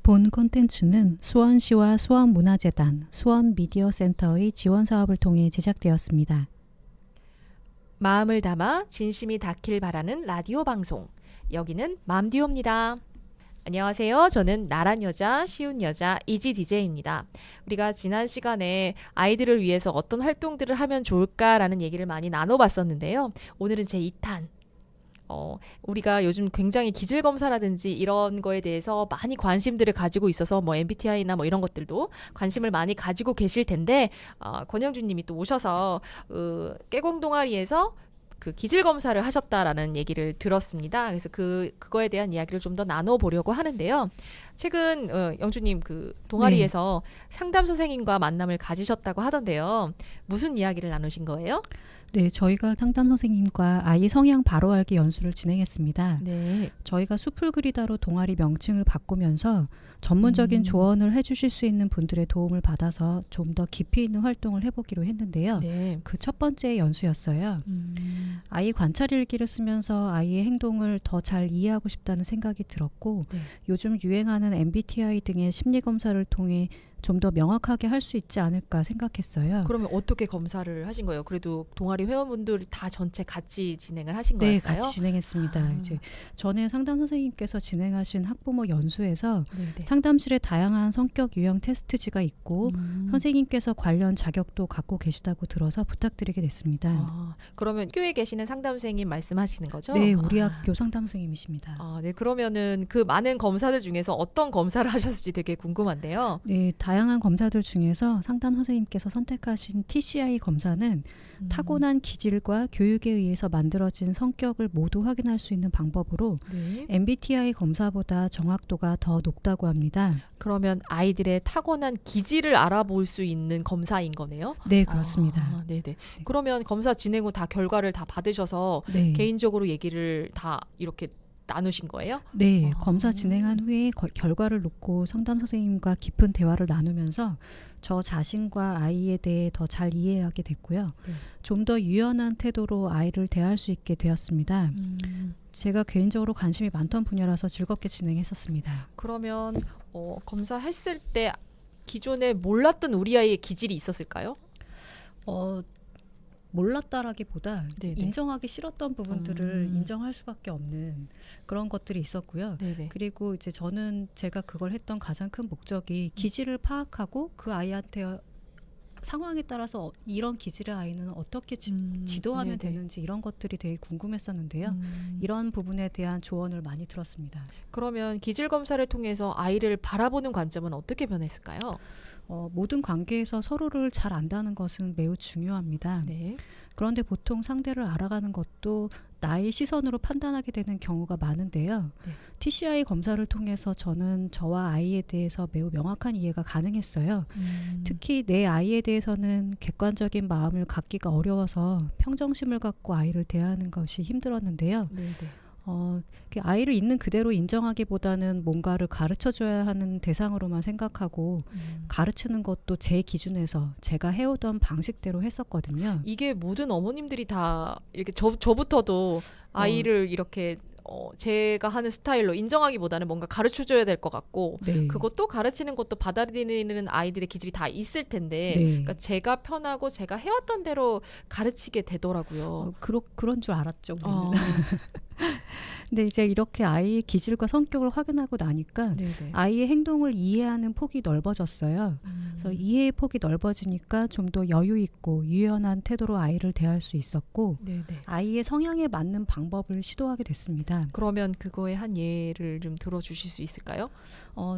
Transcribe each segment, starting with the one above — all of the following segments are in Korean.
본 콘텐츠는 수원시와 수원문화재단, 수원미디어센터의 지원사업을 통해 제작되었습니다. 마음을 담아 진심이 닿길 바라는 라디오 방송. 여기는 맘디오입니다. 안녕하세요. 저는 나란 여자, 쉬운 여자 이지 DJ입니다. 우리가 지난 시간에 아이들을 위해서 어떤 활동들을 하면 좋을까라는 얘기를 많이 나눠봤었는데요. 오늘은 제 2탄. 우리가 요즘 굉장히 기질 검사라든지 이런 거에 대해서 많이 관심들을 가지고 있어서 뭐 MBTI나 뭐 이런 것들도 관심을 많이 가지고 계실 텐데 권영준 님이 또 오셔서 깨공 동아리에서 그 기질 검사를 하셨다라는 얘기를 들었습니다. 그래서 그거에 대한 이야기를 좀 더 나눠보려고 하는데요. 최근 영주님 그 동아리에서 상담 선생님과 만남을 가지셨다고 하던데요. 무슨 이야기를 나누신 거예요? 네, 저희가 상담 선생님과 아이 성향 바로 알기 연수를 진행했습니다. 네. 저희가 숲을 그리다로 동아리 명칭을 바꾸면서 전문적인 조언을 해주실 수 있는 분들의 도움을 받아서 좀 더 깊이 있는 활동을 해보기로 했는데요. 네. 그 첫 번째 연수였어요. 아이 관찰 일기를 쓰면서 아이의 행동을 더 잘 이해하고 싶다는 생각이 들었고, 네. 요즘 유행하는 MBTI 등의 심리 검사를 통해 좀 더 명확하게 할 수 있지 않을까 생각했어요. 그러면 어떻게 검사를 하신 거예요? 그래도 동아리 회원분들 다 전체 같이 진행을 하신 네, 거였어요? 같이 진행했습니다. 이제 전에 상담 선생님께서 진행하신 학부모 연수에서 네네. 상담실에 다양한 성격 유형 테스트지가 있고 선생님께서 관련 자격도 갖고 계시다고 들어서 부탁드리게 됐습니다. 그러면 학교에 계시는 상담 선생님 말씀하시는 거죠? 네, 우리 학교 상담 선생님이십니다. 네. 그러면은 그 많은 검사들 중에서 어떤 검사를 하셨을지 되게 궁금한데요. 네, 다양한 검사들 중에서 상담 선생님께서 선택하신 TCI 검사는 타고난 기질과 교육에 의해서 만들어진 성격을 모두 확인할 수 있는 방법으로 네. MBTI 검사보다 정확도가 더 높다고 합니다. 그러면 아이들의 타고난 기질을 알아볼 수 있는 검사인 거네요? 네, 그렇습니다. 네네. 그러면 검사 진행 후 다 결과를 다 받으셔서 네. 개인적으로 얘기를 다 이렇게 나누신 거예요? 네, 검사 진행한 후에 결과를 놓고 상담 선생님과 깊은 대화를 나누면서 저 자신과 아이에 대해 더 잘 이해하게 됐고요. 네. 좀 더 유연한 태도로 아이를 대할 수 있게 되었습니다. 제가 개인적으로 관심이 많던 분야라서 즐겁게 진행했었습니다. 그러면 검사했을 때 기존에 몰랐던 우리 아이의 기질이 있었을까요? 몰랐다라기보다 네네. 인정하기 싫었던 부분들을 인정할 수밖에 없는 그런 것들이 있었고요. 네네. 그리고 이제 저는 제가 그걸 했던 가장 큰 목적이 기질을 파악하고 그 아이한테 상황에 따라서 이런 기질의 아이는 어떻게 지도하면 네네. 되는지 이런 것들이 되게 궁금했었는데요. 이런 부분에 대한 조언을 많이 들었습니다. 그러면 기질 검사를 통해서 아이를 바라보는 관점은 어떻게 변했을까요? 모든 관계에서 서로를 잘 안다는 것은 매우 중요합니다. 네. 그런데 보통 상대를 알아가는 것도 나의 시선으로 판단하게 되는 경우가 많은데요. 네. TCI 검사를 통해서 저는 저와 아이에 대해서 매우 명확한 이해가 가능했어요. 특히 내 아이에 대해서는 객관적인 마음을 갖기가 어려워서 평정심을 갖고 아이를 대하는 것이 힘들었는데요. 네네. 아이를 있는 그대로 인정하기보다는 뭔가를 가르쳐줘야 하는 대상으로만 생각하고 가르치는 것도 제 기준에서 제가 해오던 방식대로 했었거든요. 이게 모든 어머님들이 다 이렇게 저부터도 아이를 이렇게 제가 하는 스타일로 인정하기보다는 뭔가 가르쳐줘야 될 것 같고 네. 그것도 가르치는 것도 받아들이는 아이들의 기질이 다 있을 텐데 네. 그러니까 제가 편하고 제가 해왔던 대로 가르치게 되더라고요. 그런 줄 알았죠. 우리는. 어, 근데 이제 이렇게 아이의 기질과 성격을 확인하고 나니까 네네. 아이의 행동을 이해하는 폭이 넓어졌어요. 그래서 이해의 폭이 넓어지니까 좀 더 여유 있고 유연한 태도로 아이를 대할 수 있었고 네네. 아이의 성향에 맞는 방법을 시도하게 됐습니다. 그러면 그거의 한 예를 좀 들어주실 수 있을까요?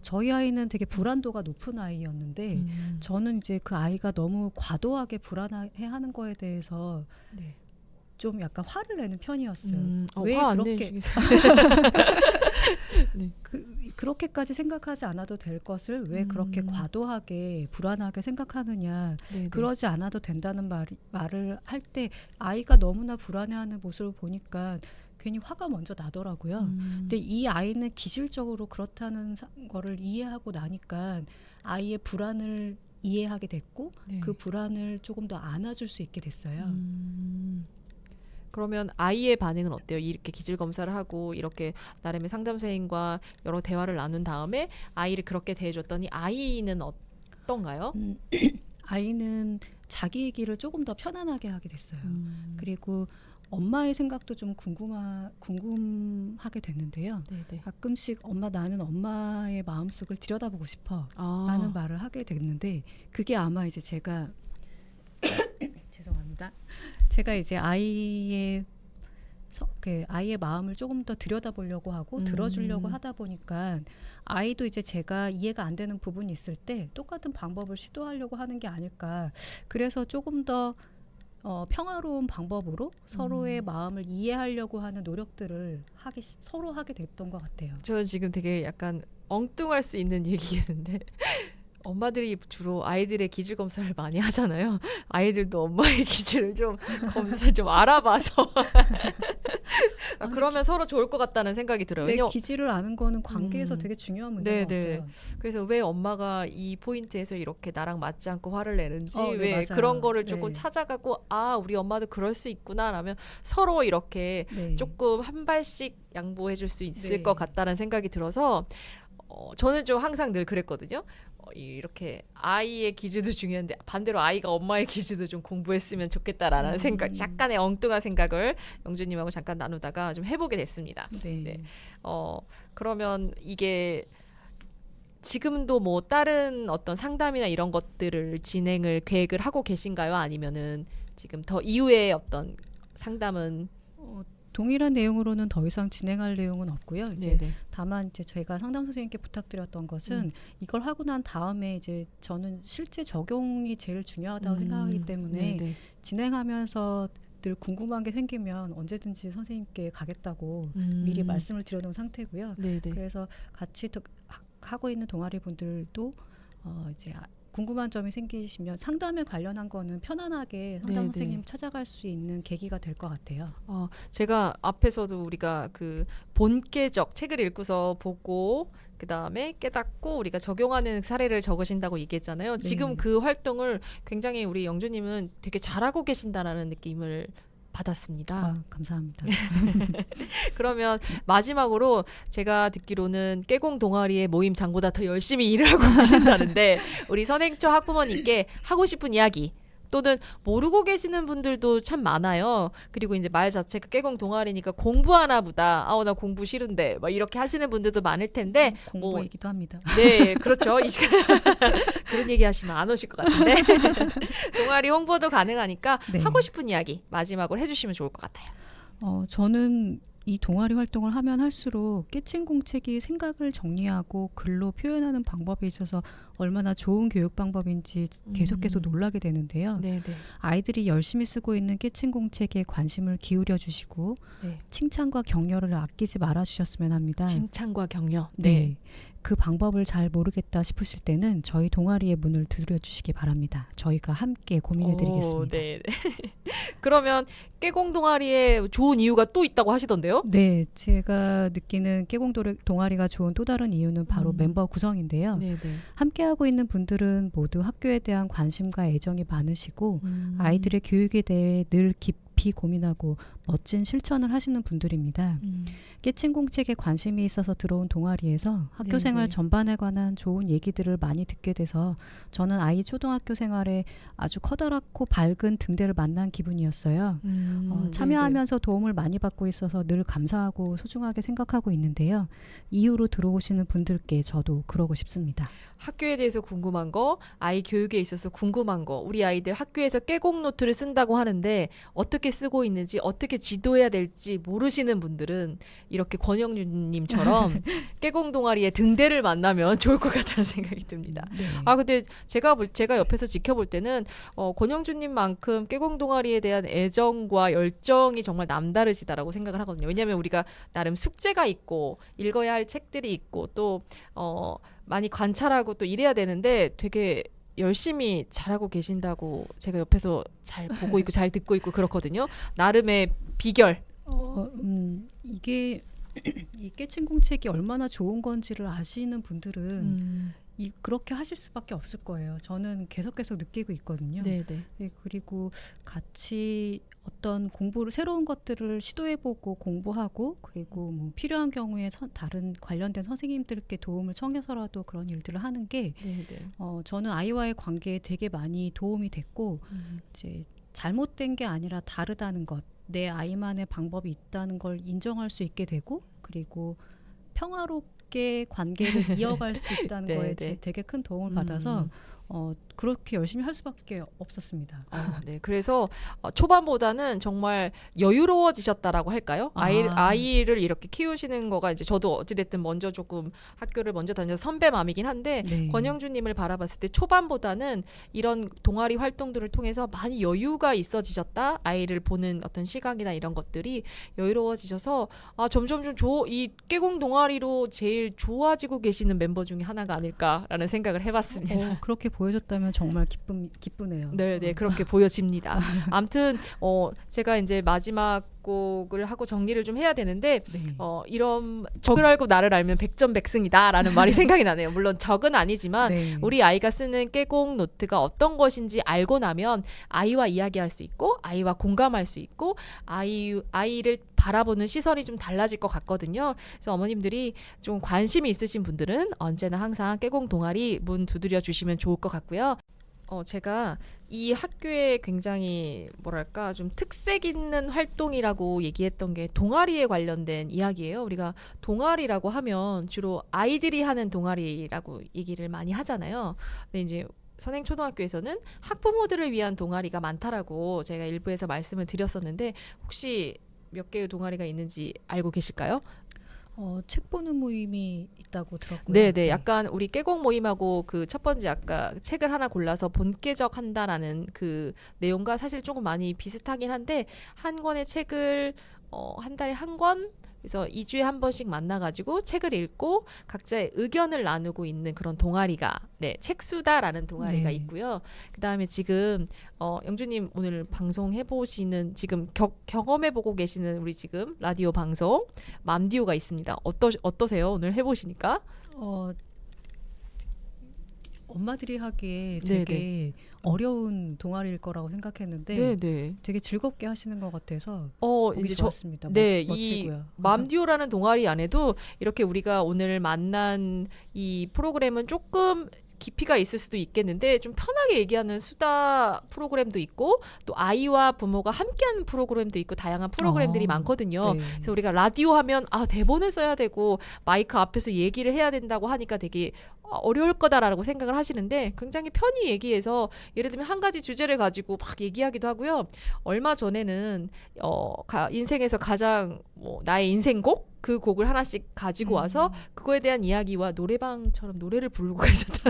저희 아이는 되게 불안도가 높은 아이였는데 저는 이제 그 아이가 너무 과도하게 불안해하는 거에 대해서 네. 좀 약간 화를 내는 편이었어요. 왜 왜 안 그렇게 내주겠어요? 그렇게까지 생각하지 않아도 될 것을 왜 그렇게 과도하게 불안하게 생각하느냐. 네네. 그러지 않아도 된다는 말을 할 때 아이가 너무나 불안해하는 모습을 보니까 괜히 화가 먼저 나더라고요. 근데 이 아이는 기질적으로 그렇다는 거를 이해하고 나니까 아이의 불안을 이해하게 됐고 네. 그 불안을 조금 더 안아줄 수 있게 됐어요. 그러면 아이의 반응은 어때요? 이렇게 기질 검사를 하고 이렇게 나름의 상담사님과 여러 대화를 나눈 다음에 아이를 그렇게 대해줬더니 아이는 어떤가요? 아이는 자기 얘기를 조금 더 편안하게 하게 됐어요. 그리고 엄마의 생각도 좀 궁금하게 됐는데요. 네네. 가끔씩 엄마 나는 엄마의 마음속을 들여다보고 싶어 아. 라는 말을 하게 됐는데 그게 아마 이제 제가 죄송합니다. 제가 이제 아이의 마음을 조금 더 들여다보려고 하고 들어주려고 하다 보니까 아이도 이제 제가 이해가 안 되는 부분이 있을 때 똑같은 방법을 시도하려고 하는 게 아닐까. 그래서 조금 더 평화로운 방법으로 서로의 마음을 이해하려고 하는 노력들을 서로 하게 됐던 것 같아요. 저는 지금 되게 약간 엉뚱할 수 있는 얘기겠는데 엄마들이 주로 아이들의 기질 검사를 많이 하잖아요. 아이들도 엄마의 기질을 좀 검사 좀 알아봐서 그러면 서로 좋을 것 같다는 생각이 들어요. 내 기질을 아는 거는 관계에서 되게 중요한 문제인 것 같아요. 그래서 왜 엄마가 이 포인트에서 이렇게 나랑 맞지 않고 화를 내는지 왜 맞아요. 그런 거를 조금 찾아가고 우리 엄마도 그럴 수 있구나 라면 서로 이렇게 조금 한 발씩 양보해 줄 수 있을 것 같다는 생각이 들어서 저는 좀 항상 늘 그랬거든요. 이렇게 아이의 기질도 중요한데 반대로 아이가 엄마의 기질도 좀 공부했으면 좋겠다라는 생각, 약간의 엉뚱한 생각을 영주님하고 잠깐 나누다가 좀 해보게 됐습니다. 네. 그러면 이게 지금도 뭐 다른 어떤 상담이나 이런 것들을 진행을 계획을 하고 계신가요? 아니면은 지금 더 이후에 어떤 상담은 동일한 내용으로는 더 이상 진행할 내용은 없고요. 이제 다만 이제 저희가 상담 선생님께 부탁드렸던 것은 이걸 하고 난 다음에 이제 저는 실제 적용이 제일 중요하다고 생각하기 때문에 진행하면서 늘 궁금한 게 생기면 언제든지 선생님께 가겠다고 미리 말씀을 드려놓은 상태고요. 그래서 같이 하고 있는 동아리 분들도 이제 궁금한 점이 생기시면 상담에 관련한 거는 편안하게 상담 선생님 찾아갈 수 있는 계기가 될 것 같아요. 제가 앞에서도 우리가 그 본계적 책을 읽고서 보고 그 다음에 깨닫고 우리가 적용하는 사례를 적으신다고 얘기했잖아요. 지금 그 활동을 굉장히 우리 영주님은 되게 잘하고 계신다라는 느낌을 받았습니다. 감사합니다. 그러면 마지막으로 제가 듣기로는 깨공 동아리의 모임 장보다 더 열심히 일을 하고 계신다는데 우리 선행초 학부모님께 하고 싶은 이야기 또는 모르고 계시는 분들도 참 많아요. 그리고 이제 말 자체가 깨공 동아리니까 공부하나 보다. 나 공부 싫은데 막 이렇게 하시는 분들도 많을 텐데 공부이기도 합니다. 네, 그렇죠. 이 시간 그런 얘기 하시면 안 오실 것 같은데 동아리 홍보도 가능하니까 하고 싶은 이야기 마지막으로 해주시면 좋을 것 같아요. 저는 이 동아리 활동을 하면 할수록 깨친 공책이 생각을 정리하고 글로 표현하는 방법에 있어서 얼마나 좋은 교육 방법인지 계속해서 놀라게 되는데요. 아이들이 열심히 쓰고 있는 깨친 공책에 관심을 기울여 주시고 칭찬과 격려를 아끼지 말아 주셨으면 합니다. 칭찬과 격려. 그 방법을 잘 모르겠다 싶으실 때는 저희 동아리의 문을 두드려 주시기 바랍니다. 저희가 함께 고민해 드리겠습니다. 그러면 깨공 동아리에 좋은 이유가 또 있다고 하시던데요? 네, 제가 느끼는 깨공 동아리가 좋은 또 다른 이유는 바로 멤버 구성인데요. 함께 하고 있는 분들은 모두 학교에 대한 관심과 애정이 많으시고 아이들의 교육에 대해 늘 깊이 고민하고 멋진 실천을 하시는 분들입니다. 깨친 공책에 관심이 있어서 들어온 동아리에서 학교 생활 전반에 관한 좋은 얘기들을 많이 듣게 돼서 저는 아이 초등학교 생활에 아주 커다랗고 밝은 등대를 만난 기분이었어요. 참여하면서 도움을 많이 받고 있어서 늘 감사하고 소중하게 생각하고 있는데요. 이후로 들어오시는 분들께 저도 그러고 싶습니다. 학교에 대해서 궁금한 거, 아이 교육에 있어서 궁금한 거, 우리 아이들 학교에서 깨공 노트를 쓴다고 하는데 어떻게 쓰고 있는지, 어떻게 지도해야 될지 모르시는 분들은 이렇게 권영준님처럼 깨공 동아리의 등대를 만나면 좋을 것 같다는 생각이 듭니다. 근데 제가 옆에서 지켜볼 때는 권영준님만큼 깨공 동아리에 대한 애정과 열정이 정말 남다르시다라고 생각을 하거든요. 왜냐하면 우리가 나름 숙제가 있고 읽어야 할 책들이 있고 또 많이 관찰하고 또 이래야 되는데 되게 열심히 잘하고 계신다고 제가 옆에서 잘 보고 있고 잘 듣고 있고 그렇거든요. 나름의 비결. 이게 이 깨친 공책이 얼마나 좋은 건지를 아시는 분들은 그렇게 하실 수밖에 없을 거예요. 저는 계속 느끼고 있거든요. 네, 네. 예, 그리고 같이 어떤 공부를 새로운 것들을 시도해보고 공부하고 그리고 뭐 필요한 경우에 다른 관련된 선생님들께 도움을 청해서라도 그런 일들을 하는 게 네, 네. 저는 아이와의 관계에 되게 많이 도움이 됐고 이제 잘못된 게 아니라 다르다는 것, 내 아이만의 방법이 있다는 걸 인정할 수 있게 되고 그리고 평화롭게 관계를 이어갈 수 있다는 네, 거에 네. 되게 큰 도움을 받아서 그렇게 열심히 할 수밖에 없었습니다. 네. 그래서 초반보다는 정말 여유로워지셨다라고 할까요? 아이를 이렇게 키우시는 거가 이제 저도 어찌됐든 먼저 조금 학교를 먼저 다녀서 선배맘이긴 한데 네. 권영주님을 바라봤을 때 초반보다는 이런 동아리 활동들을 통해서 많이 여유가 있어지셨다. 아이를 보는 어떤 시각이나 이런 것들이 여유로워지셔서 점점 이 깨공 동아리로 제일 좋아지고 계시는 멤버 중에 하나가 아닐까라는 생각을 해봤습니다. 그렇게 보여줬다면 정말 기쁘네요. 네, 그렇게 보여집니다. 아무튼 제가 이제 마지막 곡을 하고 정리를 좀 해야 되는데 네. 이런 적을 알고 나를 알면 백전백승이다라는 말이 생각이 나네요. 물론 적은 아니지만 네. 우리 아이가 쓰는 깨공 노트가 어떤 것인지 알고 나면 아이와 이야기할 수 있고 아이와 공감할 수 있고 아이를 바라보는 시선이 좀 달라질 것 같거든요. 그래서 어머님들이 좀 관심이 있으신 분들은 언제나 항상 깨공 동아리 문 두드려 주시면 좋을 것 같고요. 제가 이 학교에 굉장히 뭐랄까 좀 특색 있는 활동이라고 얘기했던 게 동아리에 관련된 이야기예요. 우리가 동아리라고 하면 주로 아이들이 하는 동아리라고 얘기를 많이 하잖아요. 근데 이제 선행초등학교에서는 학부모들을 위한 동아리가 많다라고 제가 일부에서 말씀을 드렸었는데 혹시 몇 개의 동아리가 있는지 알고 계실까요? 책 보는 모임이 있다고 들었고요. 네. 약간 우리 깨공 모임하고 그 첫 번째 아까 책을 하나 골라서 본께적 한다라는 그 내용과 사실 조금 많이 비슷하긴 한데 한 권의 책을 한 달에 한 권 그래서 2주에 한 번씩 만나가지고 책을 읽고 각자의 의견을 나누고 있는 그런 동아리가 책수다라는 동아리가 네. 있고요. 그 다음에 지금 영주님 오늘 방송해보시는 지금 경험해보고 계시는 우리 지금 라디오 방송 맘디오가 있습니다. 어떠세요? 오늘 해보시니까? 엄마들이 하기에 되게 어려운 동아리일 거라고 생각했는데 되게 즐겁게 하시는 것 같아서 보기 이제 좋았습니다. 이 멋지고요. 맘디오라는 동아리 안에도 이렇게 우리가 오늘 만난 이 프로그램은 조금 깊이가 있을 수도 있겠는데 좀 편하게 얘기하는 수다 프로그램도 있고 또 아이와 부모가 함께하는 프로그램도 있고 다양한 프로그램들이 많거든요. 네. 그래서 우리가 라디오 하면 대본을 써야 되고 마이크 앞에서 얘기를 해야 된다고 하니까 되게 어려울 거다라고 생각을 하시는데 굉장히 편히 얘기해서 예를 들면 한 가지 주제를 가지고 막 얘기하기도 하고요. 얼마 전에는 인생에서 가장 나의 인생곡 그 곡을 하나씩 가지고 와서 그거에 대한 이야기와 노래방처럼 노래를 부르고 계셨다.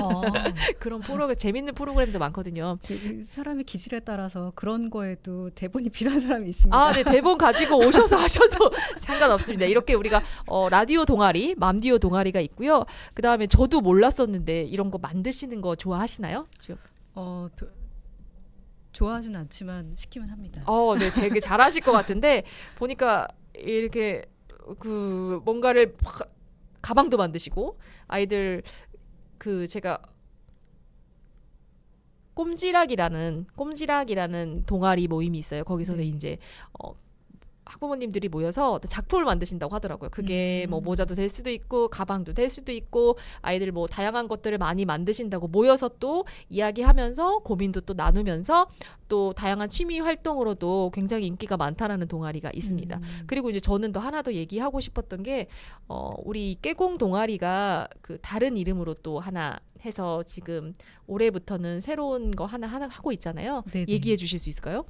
그런 재밌는 프로그램도 많거든요. 사람의 기질에 따라서 그런 거에도 대본이 필요한 사람이 있습니다. 네, 대본 가지고 오셔서 하셔도 상관없습니다. 이렇게 우리가 라디오 동아리, 맘디오 동아리가 있고요. 그 다음에 저도 몰랐었는데 이런 거 만드시는 거 좋아하시나요? 좋아하진 않지만 시키면 합니다. 네, 되게 잘하실 것 같은데 보니까 이렇게 뭔가를 가방도 만드시고 아이들 제가 꼼지락이라는 동아리 모임이 있어요. 거기서는 이제 학부모님들이 모여서 작품을 만드신다고 하더라고요. 그게 모자도 될 수도 있고 가방도 될 수도 있고 아이들 다양한 것들을 많이 만드신다고 모여서 또 이야기하면서 고민도 또 나누면서 또 다양한 취미 활동으로도 굉장히 인기가 많다라는 동아리가 있습니다. 그리고 이제 저는 또 하나 더 얘기하고 싶었던 게 우리 깨공 동아리가 다른 이름으로 또 하나 해서 지금 올해부터는 새로운 거 하나 하고 있잖아요. 네네. 얘기해 주실 수 있을까요?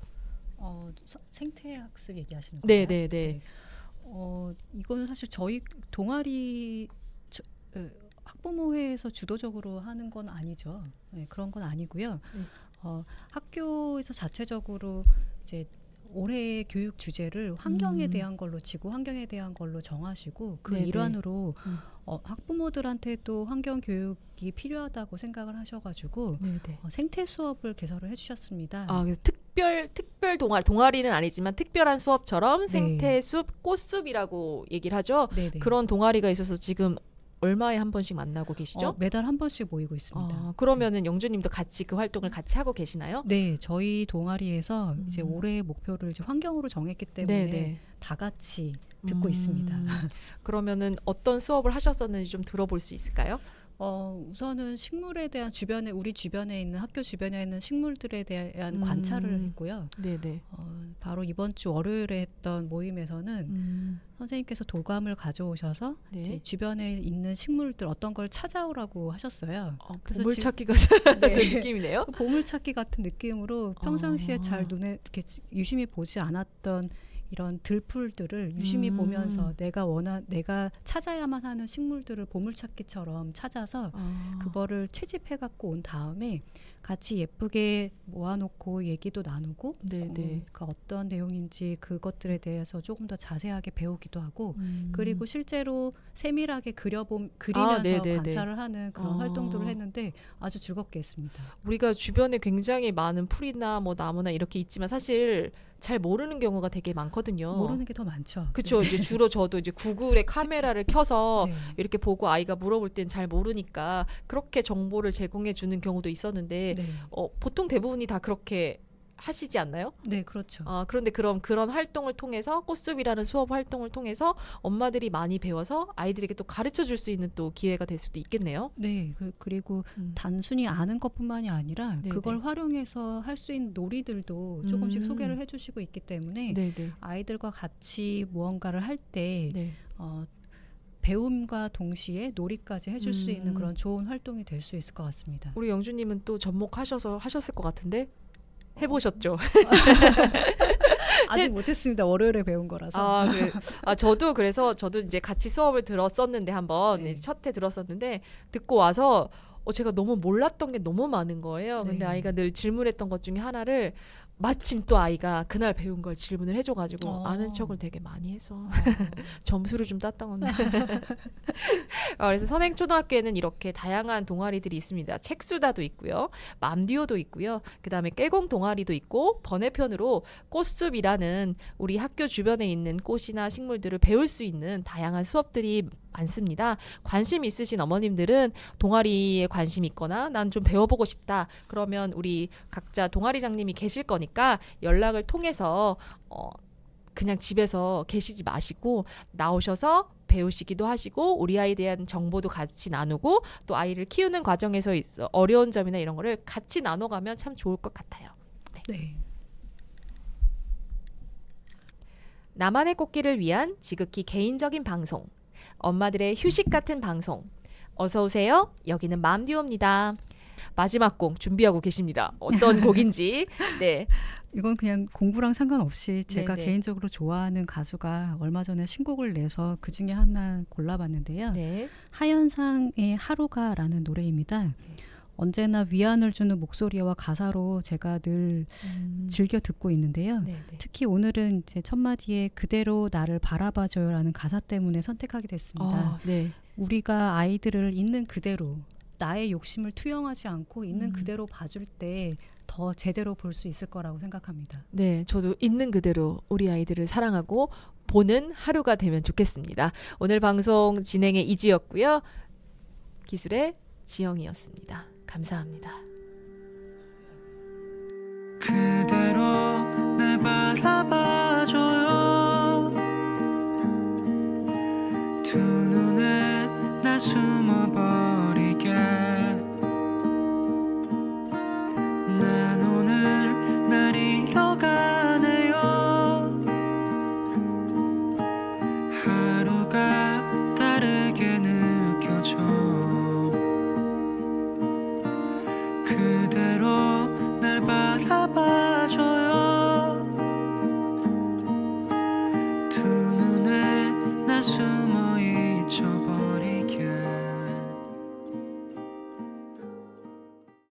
생태학습 얘기하시는 거예요? 네. 이거는 사실 저희 동아리 학부모회에서 주도적으로 하는 건 아니죠. 네, 그런 건 아니고요. 학교에서 자체적으로 이제 올해의 교육 주제를 환경에 대한 걸로 지구 환경에 대한 걸로 정하시고 그 네네. 일환으로 학부모들한테도 환경 교육이 필요하다고 생각을 하셔가지고 생태 수업을 개설을 해주셨습니다. 그래서 특별 동아리는 아니지만 특별한 수업처럼 생태숲, 꽃숲이라고 얘기를 하죠. 네네. 그런 동아리가 있어서 지금 얼마에 한 번씩 만나고 계시죠? 매달 한 번씩 모이고 있습니다. 그러면은 영주님도 같이 그 활동을 같이 하고 계시나요? 네, 저희 동아리에서 이제 음. 올해의 목표를 이제 환경으로 정했기 때문에 네네. 다 같이 듣고 있습니다. 그러면은 어떤 수업을 하셨었는지 좀 들어볼 수 있을까요? 우선은 식물에 대한 우리 주변에 있는 학교 주변에 있는 식물들에 대한 관찰을 했고요. 네네. 바로 이번 주 월요일에 했던 모임에서는 선생님께서 도감을 가져오셔서 네. 이제 주변에 있는 식물들 어떤 걸 찾아오라고 하셨어요. 그래서 보물찾기 네. 같은 느낌이네요. 보물찾기 같은 느낌으로 평상시에 잘 눈에 이렇게 유심히 보지 않았던 이런 들풀들을 유심히 보면서 내가 찾아야만 하는 식물들을 보물찾기처럼 찾아서 그거를 채집해 갖고 온 다음에 같이 예쁘게 모아놓고 얘기도 나누고 네네. 그 어떤 내용인지 그것들에 대해서 조금 더 자세하게 배우기도 하고 그리고 실제로 세밀하게 그리면서 네네네. 관찰을 하는 그런 활동들을 했는데 아주 즐겁게 했습니다. 우리가 주변에 굉장히 많은 풀이나 뭐 나무나 이렇게 있지만 사실 잘 모르는 경우가 되게 많거든요. 모르는 게 더 많죠. 그렇죠. 네. 이제 주로 저도 이제 구글에 카메라를 켜서 네. 이렇게 보고 아이가 물어볼 땐 잘 모르니까 그렇게 정보를 제공해 주는 경우도 있었는데 네. 보통 대부분이 다 그렇게 하시지 않나요? 네, 그렇죠. 그런데 그런 활동을 통해서 꽃숲이라는 수업 활동을 통해서 엄마들이 많이 배워서 아이들에게 또 가르쳐 줄 수 있는 또 기회가 될 수도 있겠네요. 네, 그리고 단순히 아는 것뿐만이 아니라 네네. 그걸 활용해서 할 수 있는 놀이들도 조금씩 소개를 해주시고 있기 때문에 네네. 아이들과 같이 무언가를 할 때 네. 배움과 동시에 놀이까지 해줄 수 있는 그런 좋은 활동이 될 수 있을 것 같습니다. 우리 영주님은 또 접목하셔서 하셨을 것 같은데 해보셨죠? 아직 못했습니다. 월요일에 배운 거라서. 저도 이제 같이 수업을 들었었는데 한번 네. 첫 해 들었었는데 듣고 와서 제가 너무 몰랐던 게 너무 많은 거예요. 근데 네. 아이가 늘 질문했던 것 중에 하나를 마침 또 아이가 그날 배운 걸 질문을 해줘가지고 아는 척을 되게 많이 해서 점수를 좀 땄던 건데. 그래서 선행초등학교에는 이렇게 다양한 동아리들이 있습니다. 책수다도 있고요, 맘디오도 있고요, 그 다음에 깨공 동아리도 있고 번외편으로 꽃숲이라는 우리 학교 주변에 있는 꽃이나 식물들을 배울 수 있는 다양한 수업들이 많습니다. 관심 있으신 어머님들은 동아리에 관심 있거나 난 좀 배워보고 싶다 그러면 우리 각자 동아리장님이 계실 거니까 연락을 통해서 그냥 집에서 계시지 마시고 나오셔서 배우시기도 하시고 우리 아이에 대한 정보도 같이 나누고 또 아이를 키우는 과정에서 어려운 점이나 이런 거를 같이 나눠가면 참 좋을 것 같아요. 네. 나만의 꽃길을 위한 지극히 개인적인 방송, 엄마들의 휴식 같은 방송. 어서 오세요. 여기는 맘듀오입니다. 마지막 곡 준비하고 계십니다. 어떤 곡인지. 네. 이건 그냥 공부랑 상관없이 제가 네네. 개인적으로 좋아하는 가수가 얼마 전에 신곡을 내서 그 중에 하나 골라봤는데요. 네. 하현상의 하루가라는 노래입니다. 언제나 위안을 주는 목소리와 가사로 제가 늘 즐겨 듣고 있는데요. 네네. 특히 오늘은 이제 첫 마디에 그대로 나를 바라봐줘요라는 가사 때문에 선택하게 됐습니다. 네. 우리가 아이들을 있는 그대로 나의 욕심을 투영하지 않고 있는 그대로 봐줄 때 더 제대로 볼 수 있을 거라고 생각합니다. 네, 저도 있는 그대로 우리 아이들을 사랑하고 보는 하루가 되면 좋겠습니다. 오늘 방송 진행의 이지였고요. 기술의 지영이었습니다. 감사합니다. 그대로 날 바라봐줘요. 두 눈에 날 숨어버리게